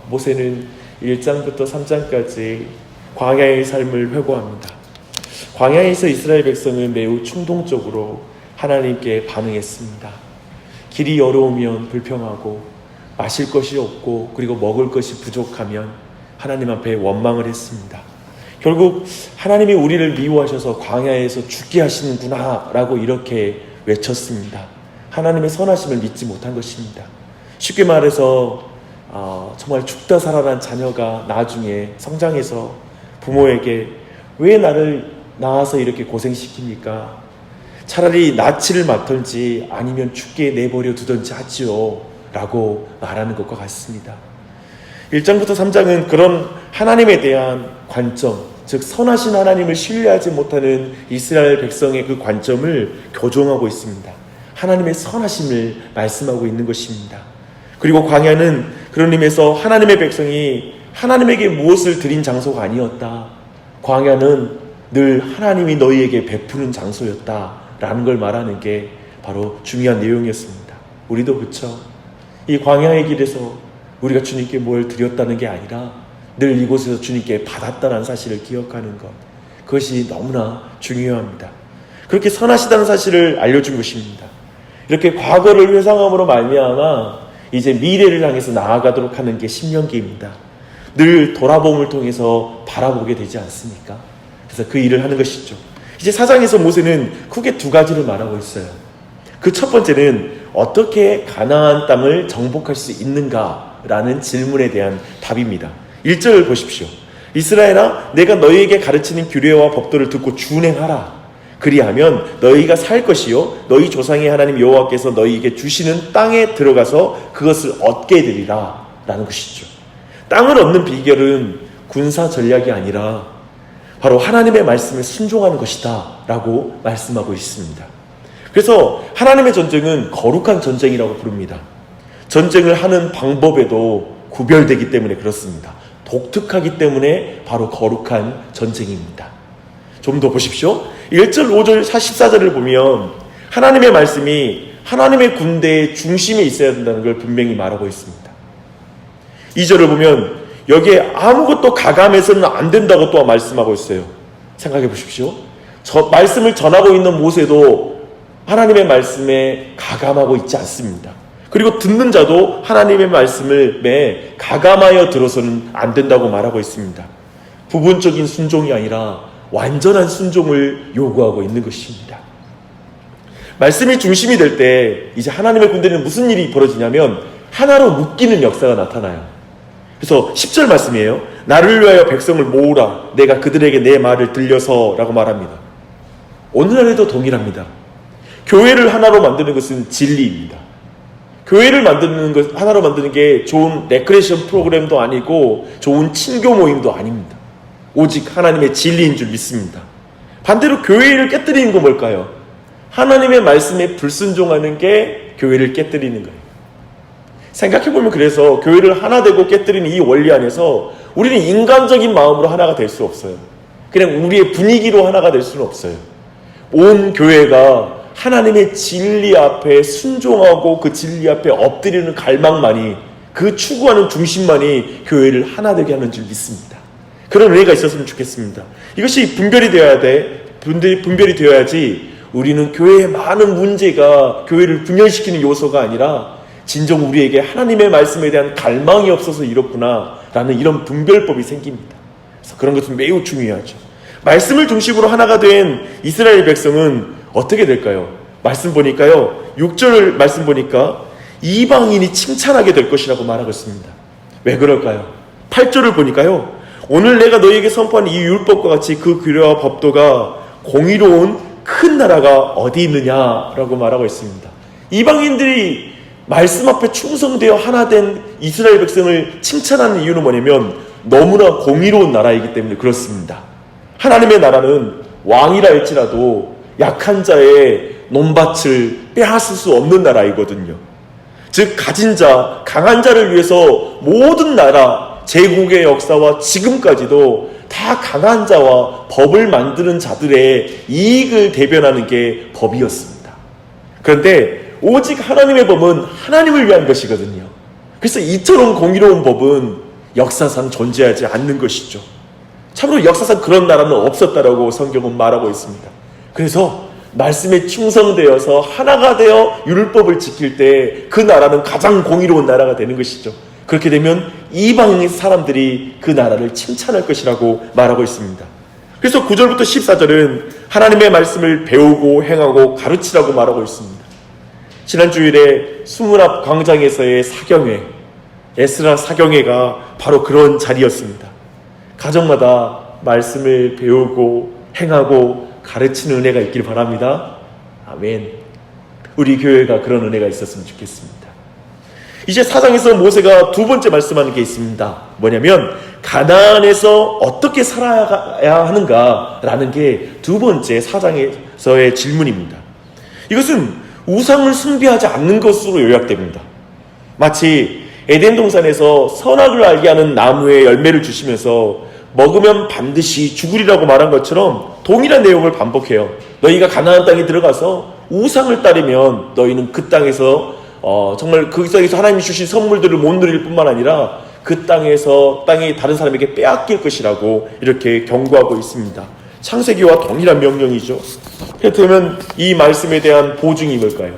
모세는 1장부터 3장까지 광야의 삶을 회고합니다. 광야에서 이스라엘 백성은 매우 충동적으로 하나님께 반응했습니다. 길이 어려우면 불평하고, 마실 것이 없고 그리고 먹을 것이 부족하면 하나님 앞에 원망을 했습니다. 결국 하나님이 우리를 미워하셔서 광야에서 죽게 하시는구나 라고 이렇게 외쳤습니다. 하나님의 선하심을 믿지 못한 것입니다. 쉽게 말해서 정말 죽다 살아난 자녀가 나중에 성장해서 부모에게 왜 나를 낳아서 이렇게 고생시킵니까? 차라리 나치를 맡던지 아니면 죽게 내버려 두던지 하지요 라고 말하는 것과 같습니다. 1장부터 3장은 그런 하나님에 대한 관점, 즉 선하신 하나님을 신뢰하지 못하는 이스라엘 백성의 그 관점을 교정하고 있습니다. 하나님의 선하심을 말씀하고 있는 것입니다. 그리고 광야는 그런 의미에서 하나님의 백성이 하나님에게 무엇을 드린 장소가 아니었다. 광야는 늘 하나님이 너희에게 베푸는 장소였다라는 걸 말하는 게 바로 중요한 내용이었습니다. 우리도 그렇죠. 이 광야의 길에서 우리가 주님께 뭘 드렸다는 게 아니라 늘 이곳에서 주님께 받았다는 사실을 기억하는 것, 그것이 너무나 중요합니다. 그렇게 선하시다는 사실을 알려준 것입니다. 이렇게 과거를 회상함으로 말미암아 이제 미래를 향해서 나아가도록 하는 게 신명기입니다. 늘 돌아봄을 통해서 바라보게 되지 않습니까? 그래서 그 일을 하는 것이죠. 이제 4장에서 모세는 크게 두 가지를 말하고 있어요. 그 첫 번째는 어떻게 가나안 땅을 정복할 수 있는가라는 질문에 대한 답입니다. 1절 보십시오. 이스라엘아, 내가 너희에게 가르치는 규례와 법도를 듣고 준행하라. 그리하면 너희가 살 것이요 너희 조상의 하나님 여호와께서 너희에게 주시는 땅에 들어가서 그것을 얻게 되리라 라는 것이죠. 땅을 얻는 비결은 군사 전략이 아니라 바로 하나님의 말씀에 순종하는 것이다 라고 말씀하고 있습니다. 그래서 하나님의 전쟁은 거룩한 전쟁이라고 부릅니다. 전쟁을 하는 방법에도 구별되기 때문에 그렇습니다. 독특하기 때문에 바로 거룩한 전쟁입니다. 좀 더 보십시오. 1절, 5절, 14절을 보면 하나님의 말씀이 하나님의 군대의 중심에 있어야 된다는 걸 분명히 말하고 있습니다. 2절을 보면 여기에 아무것도 가감해서는 안 된다고 또 말씀하고 있어요. 생각해 보십시오. 말씀을 전하고 있는 모세도 하나님의 말씀에 가감하고 있지 않습니다. 그리고 듣는 자도 하나님의 말씀을 가감하여 들어서는 안 된다고 말하고 있습니다. 부분적인 순종이 아니라 완전한 순종을 요구하고 있는 것입니다. 말씀이 중심이 될 때 이제 하나님의 군대는 무슨 일이 벌어지냐면 하나로 묶이는 역사가 나타나요. 그래서 10절 말씀이에요. 나를 위하여 백성을 모으라. 내가 그들에게 내 말을 들려서 라고 말합니다. 오늘날에도 동일합니다. 교회를 하나로 만드는 것은 진리입니다. 교회를 하나로 만드는 게 좋은 레크레이션 프로그램도 아니고 좋은 친교 모임도 아닙니다. 오직 하나님의 진리인 줄 믿습니다. 반대로 교회를 깨뜨리는 건 뭘까요? 하나님의 말씀에 불순종하는 게 교회를 깨뜨리는 거예요. 생각해보면 그래서 교회를 하나 되고 깨뜨리는 이 원리 안에서 우리는 인간적인 마음으로 하나가 될 수 없어요. 그냥 우리의 분위기로 하나가 될 수는 없어요. 온 교회가 하나님의 진리 앞에 순종하고 그 진리 앞에 엎드리는 갈망만이, 그 추구하는 중심만이 교회를 하나 되게 하는 줄 믿습니다. 그런 은혜가 있었으면 좋겠습니다. 이것이 분별이 되어야지 우리는 교회의 많은 문제가 교회를 분열시키는 요소가 아니라 진정 우리에게 하나님의 말씀에 대한 갈망이 없어서 이렇구나 라는 이런 분별법이 생깁니다. 그래서 그런 것은 매우 중요하죠. 말씀을 중심으로 하나가 된 이스라엘 백성은 어떻게 될까요? 말씀 보니까요, 6절 말씀 보니까 이방인이 칭찬하게 될 것이라고 말하고 있습니다. 왜 그럴까요? 8절을 보니까요, 오늘 내가 너희에게 선포한 이 율법과 같이 그 규례와 법도가 공의로운 큰 나라가 어디 있느냐라고 말하고 있습니다. 이방인들이 말씀 앞에 충성되어 하나 된 이스라엘 백성을 칭찬하는 이유는 뭐냐면 너무나 공의로운 나라이기 때문에 그렇습니다. 하나님의 나라는 왕이라 할지라도 약한 자의 논밭을 빼앗을 수 없는 나라이거든요. 즉 가진 자, 강한 자를 위해서 모든 나라, 제국의 역사와 지금까지도 다 강한 자와 법을 만드는 자들의 이익을 대변하는 게 법이었습니다. 그런데 오직 하나님의 법은 하나님을 위한 것이거든요. 그래서 이처럼 공의로운 법은 역사상 존재하지 않는 것이죠. 참으로 역사상 그런 나라는 없었다라고 성경은 말하고 있습니다. 그래서 말씀에 충성되어서 하나가 되어 율법을 지킬 때 그 나라는 가장 공의로운 나라가 되는 것이죠. 그렇게 되면 이방 사람들이 그 나라를 칭찬할 것이라고 말하고 있습니다. 그래서 9절부터 14절은 하나님의 말씀을 배우고 행하고 가르치라고 말하고 있습니다. 지난 주일에 수문앞 광장에서의 사경회, 에스라 사경회가 바로 그런 자리였습니다. 가정마다 말씀을 배우고 행하고 가르치는 은혜가 있길 바랍니다. 아멘. 우리 교회가 그런 은혜가 있었으면 좋겠습니다. 이제 사장에서 모세가 두 번째 말씀하는 게 있습니다. 뭐냐면 가나안에서 어떻게 살아야 하는가라는 게 두 번째 사장에서의 질문입니다. 이것은 우상을 숭배하지 않는 것으로 요약됩니다. 마치 에덴 동산에서 선악을 알게 하는 나무의 열매를 주시면서 먹으면 반드시 죽으리라고 말한 것처럼 동일한 내용을 반복해요. 너희가 가나안 땅에 들어가서 우상을 따르면 너희는 그 땅에서 정말 그 땅에서 하나님이 주신 선물들을 못 누릴 뿐만 아니라 그 땅이 다른 사람에게 빼앗길 것이라고 이렇게 경고하고 있습니다. 창세기와 동일한 명령이죠. 그렇다면 이 말씀에 대한 보증이 뭘까요?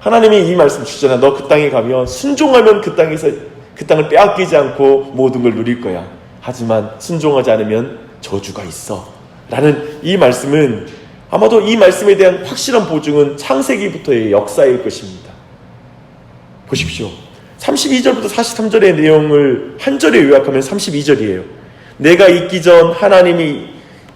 하나님이 이 말씀 주잖아. 너 그 땅에 가면 순종하면 그 땅을 빼앗기지 않고 모든 걸 누릴 거야. 하지만 순종하지 않으면 저주가 있어. 라는 이 말씀은 아마도 이 말씀에 대한 확실한 보증은 창세기부터의 역사일 것입니다. 보십시오. 32절부터 43절의 내용을 한 절에 요약하면 32절이에요. 내가 있기 전 하나님이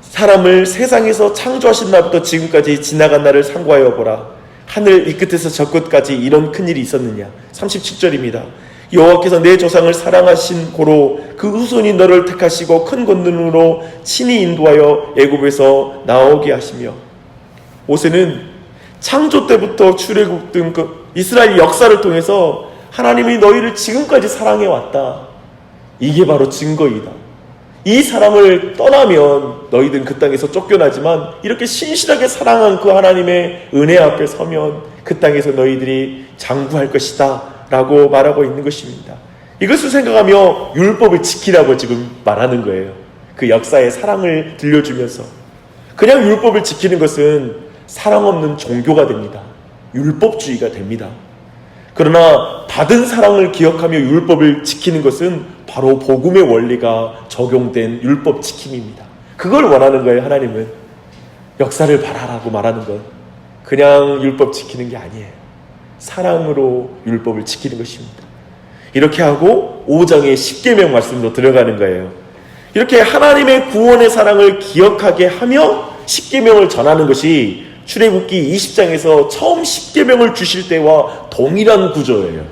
사람을 세상에서 창조하신 날부터 지금까지 지나간 날을 상고하여 보라. 하늘 이 끝에서 저 끝까지 이런 큰일이 있었느냐. 37절입니다. 여호와께서 내 조상을 사랑하신 고로 그 후손이 너를 택하시고 큰 권능으로 친히 인도하여 애굽에서 나오게 하시며. 모세는 창조 때부터 출애굽 등 그 이스라엘 역사를 통해서 하나님이 너희를 지금까지 사랑해 왔다. 이게 바로 증거이다. 이 사랑을 떠나면 너희들은 그 땅에서 쫓겨나지만 이렇게 신실하게 사랑한 그 하나님의 은혜 앞에 서면 그 땅에서 너희들이 장구할 것이다 라고 말하고 있는 것입니다. 이것을 생각하며 율법을 지키라고 지금 말하는 거예요. 그 역사의 사랑을 들려주면서. 그냥 율법을 지키는 것은 사랑 없는 종교가 됩니다. 율법주의가 됩니다. 그러나 받은 사랑을 기억하며 율법을 지키는 것은 바로 복음의 원리가 적용된 율법 지킴입니다. 그걸 원하는 거예요. 하나님은 역사를 바라라고 말하는 건 그냥 율법 지키는 게 아니에요. 사랑으로 율법을 지키는 것입니다. 이렇게 하고 5장의 십계명 말씀으로 들어가는 거예요. 이렇게 하나님의 구원의 사랑을 기억하게 하며 십계명을 전하는 것이 출애굽기 20장에서 처음 십계명을 주실 때와 동일한 구조예요.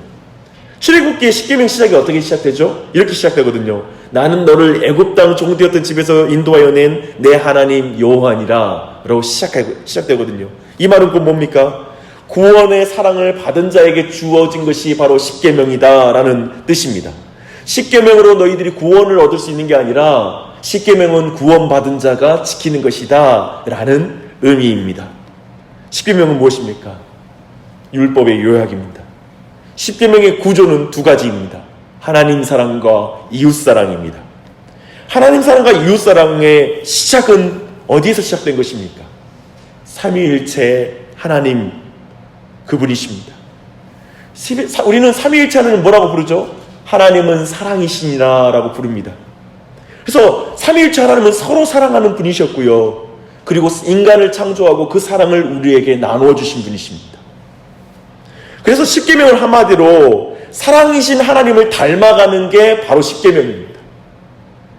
출애굽기의 십계명 시작이 어떻게 시작되죠? 이렇게 시작되거든요. 나는 너를 애굽 땅 종되었던 집에서 인도하여 낸 내 하나님 여호와니라 라고 시작되거든요. 이 말은 곧 뭡니까? 구원의 사랑을 받은 자에게 주어진 것이 바로 십계명이다 라는 뜻입니다. 십계명으로 너희들이 구원을 얻을 수 있는 게 아니라 십계명은 구원받은 자가 지키는 것이다 라는 의미입니다. 십계명은 무엇입니까? 율법의 요약입니다. 십계명의 구조는 두 가지입니다. 하나님 사랑과 이웃 사랑입니다. 하나님 사랑과 이웃 사랑의 시작은 어디에서 시작된 것입니까? 삼위일체 하나님 그분이십니다. 우리는 삼위일체 하나님 뭐라고 부르죠? 하나님은 사랑이시니라 라고 부릅니다. 그래서 삼위일체 하나님은 서로 사랑하는 분이셨고요. 그리고 인간을 창조하고 그 사랑을 우리에게 나누어 주신 분이십니다. 그래서 십계명을 한마디로 사랑이신 하나님을 닮아가는 게 바로 십계명입니다.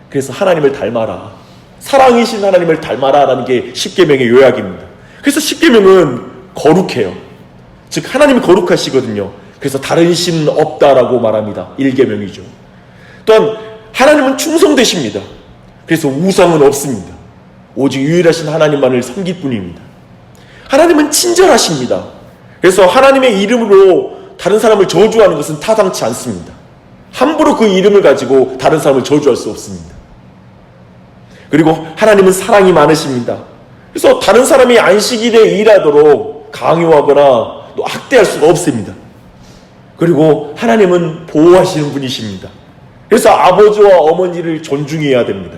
그래서 하나님을 닮아라. 사랑이신 하나님을 닮아라 라는 게 십계명의 요약입니다. 그래서 십계명은 거룩해요. 즉 하나님이 거룩하시거든요. 그래서 다른 신은 없다라고 말합니다. 1계명이죠. 또한 하나님은 충성되십니다. 그래서 우상은 없습니다. 오직 유일하신 하나님만을 섬길 뿐입니다. 하나님은 친절하십니다. 그래서 하나님의 이름으로 다른 사람을 저주하는 것은 타당치 않습니다. 함부로 그 이름을 가지고 다른 사람을 저주할 수 없습니다. 그리고 하나님은 사랑이 많으십니다. 그래서 다른 사람이 안식일에 일하도록 강요하거나 학대할 수가 없습니다. 그리고 하나님은 보호하시는 분이십니다. 그래서 아버지와 어머니를 존중해야 됩니다.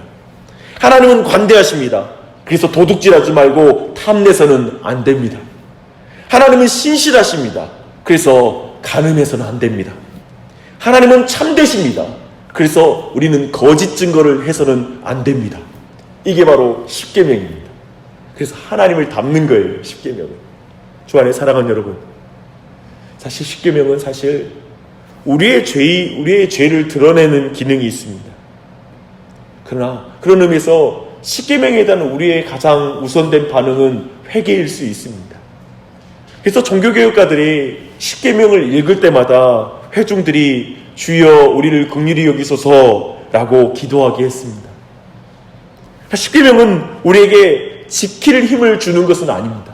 하나님은 관대하십니다. 그래서 도둑질하지 말고 탐내서는 안 됩니다. 하나님은 신실하십니다. 그래서 간음해서는 안 됩니다. 하나님은 참되십니다. 그래서 우리는 거짓 증거를 해서는 안 됩니다. 이게 바로 십계명입니다. 그래서 하나님을 닮는 거예요. 십계명은. 주 안에 사랑하는 여러분, 사실 십계명은 사실 우리의 죄를 드러내는 기능이 있습니다. 그러나 그런 의미에서 십계명에 대한 우리의 가장 우선된 반응은 회개일 수 있습니다. 그래서 종교개혁가들이 십계명을 읽을 때마다 회중들이 주여 우리를 긍휼히 여기소서라고 기도하게 했습니다. 십계명은 우리에게 지킬 힘을 주는 것은 아닙니다.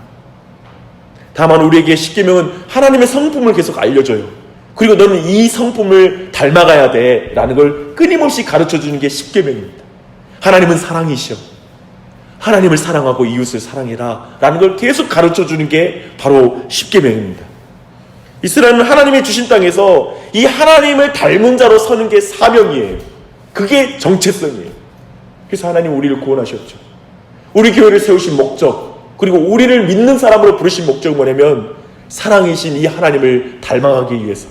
다만 우리에게 십계명은 하나님의 성품을 계속 알려줘요. 그리고 너는 이 성품을 닮아가야 돼 라는 걸 끊임없이 가르쳐주는 게 십계명입니다. 하나님은 사랑이시여, 하나님을 사랑하고 이웃을 사랑해라 라는 걸 계속 가르쳐주는 게 바로 십계명입니다. 이스라엘은 하나님의 주신 땅에서 이 하나님을 닮은 자로 서는 게 사명이에요. 그게 정체성이에요. 그래서 하나님 우리를 구원하셨죠. 우리 교회를 세우신 목적, 그리고 우리를 믿는 사람으로 부르신 목적은 뭐냐면 사랑이신 이 하나님을 닮아가기 위해서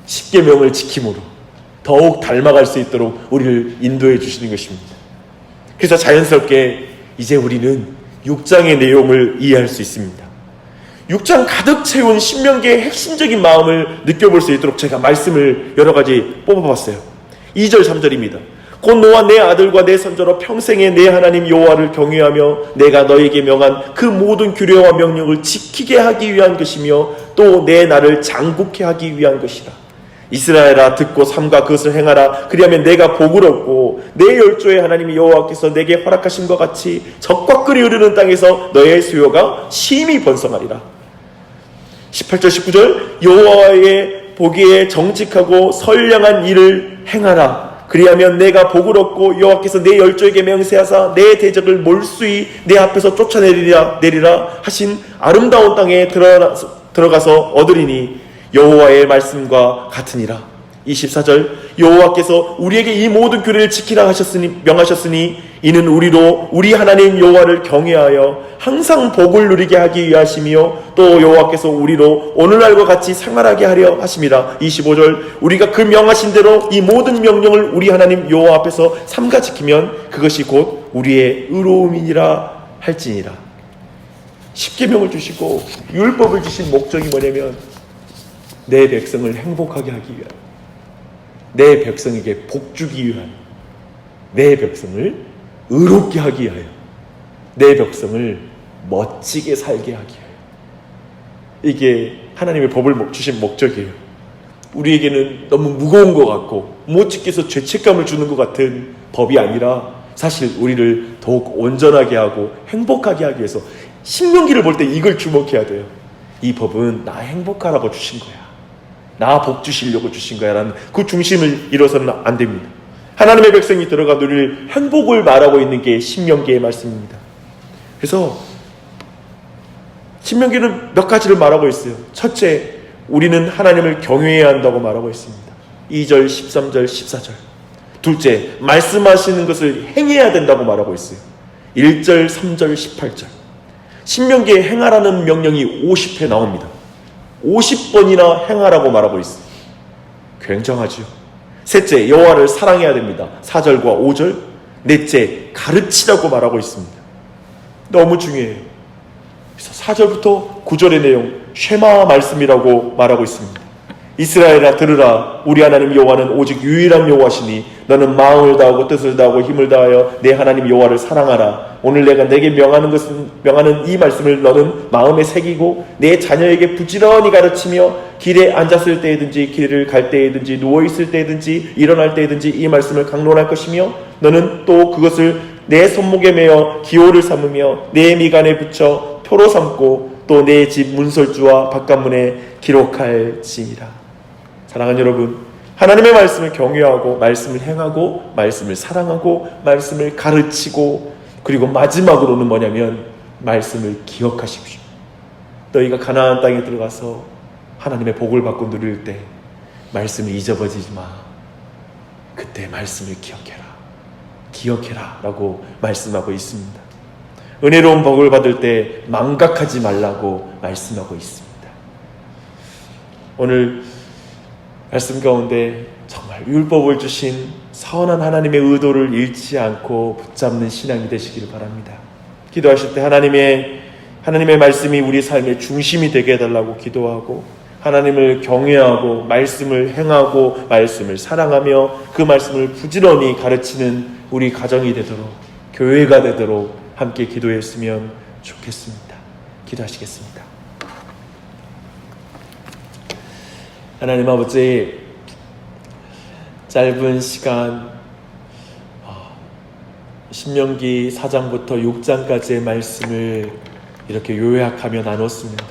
십계명을 지킴으로 더욱 닮아갈 수 있도록 우리를 인도해 주시는 것입니다. 그래서 자연스럽게 이제 우리는 6장의 내용을 이해할 수 있습니다. 6장 가득 채운 신명기의 핵심적인 마음을 느껴볼 수 있도록 제가 말씀을 여러 가지 뽑아봤어요. 2절 3절입니다. 곧 너와 내 아들과 내 손자로 평생에 내 하나님 여호와를 경외하며 내가 너에게 명한 그 모든 규례와 명령을 지키게 하기 위한 것이며 또 내 나를 장국케 하기 위한 것이라. 이스라엘아 듣고 삼가 그것을 행하라. 그리하면 내가 복을 얻고 내 열조의 하나님 여호와께서 내게 허락하신 것 같이 적과 끓이 흐르는 땅에서 너의 수요가 심히 번성하리라. 18절 19절 여호와의 보기에 정직하고 선량한 일을 행하라. 그리하면 내가 복을 얻고 여호와께서 내 열조에게 맹세하사 내 대적을 몰수히 내 앞에서 쫓아내리라 하신 아름다운 땅에 들어가서 얻으리니 여호와의 말씀과 같으니라. 24절 여호와께서 우리에게 이 모든 규례를 지키라 명하셨으니 이는 우리로 우리 하나님 여호와를 경외하여 항상 복을 누리게 하기 위하시며 또 여호와께서 우리로 오늘날과 같이 생활하게 하려 하심이라. 25절 우리가 그 명하신 대로 이 모든 명령을 우리 하나님 여호와 앞에서 삼가 지키면 그것이 곧 우리의 의로움이니라 할지니라. 십계명을 주시고 율법을 주신 목적이 뭐냐면 내 백성을 행복하게 하기 위하여, 내 백성에게 복 주기 위하여, 내 백성을 의롭게 하기 위하여, 내 백성을 멋지게 살게 하기 위하여. 이게 하나님의 법을 주신 목적이에요. 우리에게는 너무 무거운 것 같고 못 지켜서 죄책감을 주는 것 같은 법이 아니라 사실 우리를 더욱 온전하게 하고 행복하게 하기 위해서 신명기를 볼 때 이걸 주목해야 돼요. 이 법은 나 행복하라고 주신 거야. 나 복 주시려고 주신 거야 라는 그 중심을 잃어서는 안 됩니다. 하나님의 백성이 들어가 누릴 행복을 말하고 있는 게 신명기의 말씀입니다. 그래서 신명기는 몇 가지를 말하고 있어요. 첫째, 우리는 하나님을 경외해야 한다고 말하고 있습니다. 2절, 13절, 14절. 둘째, 말씀하시는 것을 행해야 된다고 말하고 있어요. 1절, 3절, 18절. 신명기에 행하라는 명령이 50회 나옵니다. 50번이나 행하라고 말하고 있어요. 굉장하죠. 셋째, 여호와를 사랑해야 됩니다. 4절과 5절. 넷째, 가르치라고 말하고 있습니다. 너무 중요해요. 그래서 4절부터 9절의 내용, 쉐마 말씀이라고 말하고 있습니다. 이스라엘아 들으라. 우리 하나님 여호와는 오직 유일한 여호와시니 너는 마음을 다하고 뜻을 다하고 힘을 다하여 내 하나님 여호와를 사랑하라. 오늘 내가 내게 명하는 이 말씀을 너는 마음에 새기고 내 자녀에게 부지런히 가르치며 길에 앉았을 때든지 길을 갈 때든지 누워있을 때든지 일어날 때든지 이 말씀을 강론할 것이며 너는 또 그것을 내 손목에 매어 기호를 삼으며 내 미간에 붙여 표로 삼고 또 내 집 문설주와 바깥문에 기록할지니라. 사랑하는 여러분, 하나님의 말씀을 경외하고 말씀을 행하고 말씀을 사랑하고 말씀을 가르치고 그리고 마지막으로는 뭐냐면 말씀을 기억하십시오. 너희가 가나안 땅에 들어가서 하나님의 복을 받고 누릴 때 말씀을 잊어버리지 마. 그때 말씀을 기억해라 라고 말씀하고 있습니다. 은혜로운 복을 받을 때 망각하지 말라고 말씀하고 있습니다. 오늘 말씀 가운데 정말 율법을 주신 선한 하나님의 의도를 잃지 않고 붙잡는 신앙이 되시기를 바랍니다. 기도하실 때 하나님의 말씀이 우리 삶의 중심이 되게 해달라고 기도하고, 하나님을 경외하고 말씀을 행하고 말씀을 사랑하며 그 말씀을 부지런히 가르치는 우리 가정이 되도록, 교회가 되도록 함께 기도했으면 좋겠습니다. 기도하시겠습니다. 하나님 아버지, 짧은 시간 신명기 4장부터 6장까지의 말씀을 이렇게 요약하며 나눴습니다.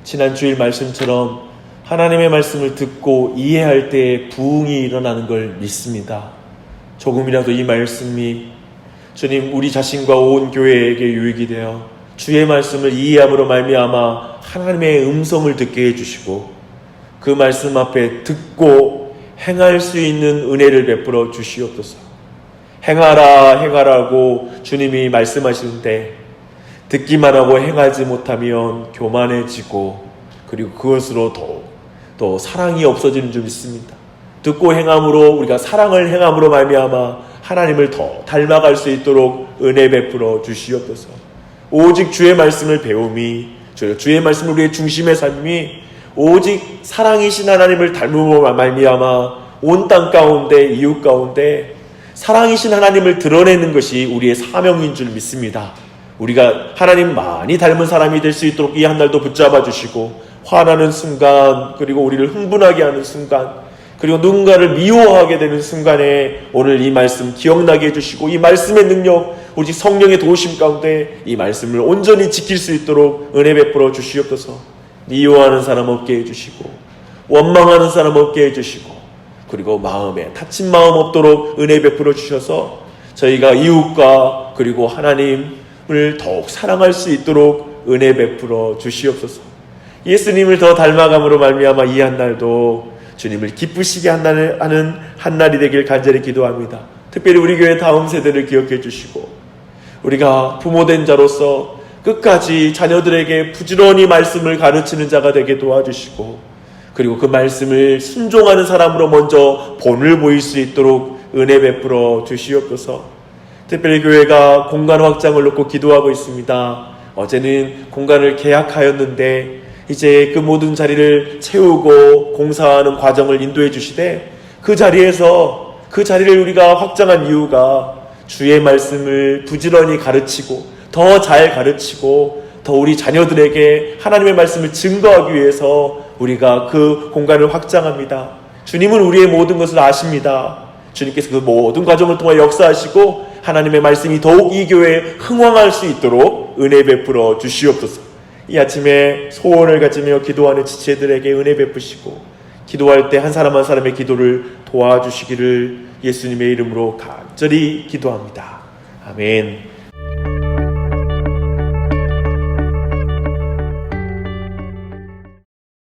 지난 주일 말씀처럼 하나님의 말씀을 듣고 이해할 때 부흥이 일어나는 걸 믿습니다. 조금이라도 이 말씀이 주님 우리 자신과 온 교회에게 유익이 되어 주의 말씀을 이해함으로 말미암아 하나님의 음성을 듣게 해주시고, 그 말씀 앞에 듣고 행할 수 있는 은혜를 베풀어 주시옵소서. 행하라고 주님이 말씀하시는데 듣기만 하고 행하지 못하면 교만해지고, 그리고 그것으로 더 사랑이 없어지는 줄 믿습니다. 듣고 행함으로, 우리가 사랑을 행함으로 말미암아 하나님을 더 닮아갈 수 있도록 은혜 베풀어 주시옵소서. 오직 주의 말씀을 배움이, 주의 말씀을 우리의 중심의 삶이 오직 사랑이신 하나님을 닮음으로 말미암아 온 땅 가운데, 이웃 가운데 사랑이신 하나님을 드러내는 것이 우리의 사명인 줄 믿습니다. 우리가 하나님 많이 닮은 사람이 될 수 있도록 이 한 날도 붙잡아 주시고, 화나는 순간, 그리고 우리를 흥분하게 하는 순간, 그리고 누군가를 미워하게 되는 순간에 오늘 이 말씀 기억나게 해주시고, 이 말씀의 능력, 오직 성령의 도우심 가운데 이 말씀을 온전히 지킬 수 있도록 은혜 베풀어 주시옵소서. 미워하는 사람 없게 해주시고, 원망하는 사람 없게 해주시고, 그리고 마음에 다친 마음 없도록 은혜 베풀어 주셔서 저희가 이웃과 그리고 하나님을 더욱 사랑할 수 있도록 은혜 베풀어 주시옵소서. 예수님을 더 닮아감으로 말미암아 이 한 날도 주님을 기쁘시게 하는 한 날이 되길 간절히 기도합니다. 특별히 우리 교회 다음 세대를 기억해 주시고, 우리가 부모된 자로서 끝까지 자녀들에게 부지런히 말씀을 가르치는 자가 되게 도와주시고, 그리고 그 말씀을 순종하는 사람으로 먼저 본을 보일 수 있도록 은혜 베풀어 주시옵소서. 특별히 교회가 공간 확장을 놓고 기도하고 있습니다. 어제는 공간을 계약하였는데 이제 그 모든 자리를 채우고 공사하는 과정을 인도해 주시되, 그 자리를 우리가 확장한 이유가 주의 말씀을 부지런히 가르치고 더 잘 가르치고 더 우리 자녀들에게 하나님의 말씀을 증거하기 위해서 우리가 그 공간을 확장합니다. 주님은 우리의 모든 것을 아십니다. 주님께서 그 모든 과정을 통해 역사하시고 하나님의 말씀이 더욱 이 교회에 흥왕할 수 있도록 은혜 베풀어 주시옵소서. 이 아침에 소원을 가지며 기도하는 지체들에게 은혜 베푸시고, 기도할 때 한 사람 한 사람의 기도를 도와주시기를 예수님의 이름으로 간절히 기도합니다. 아멘.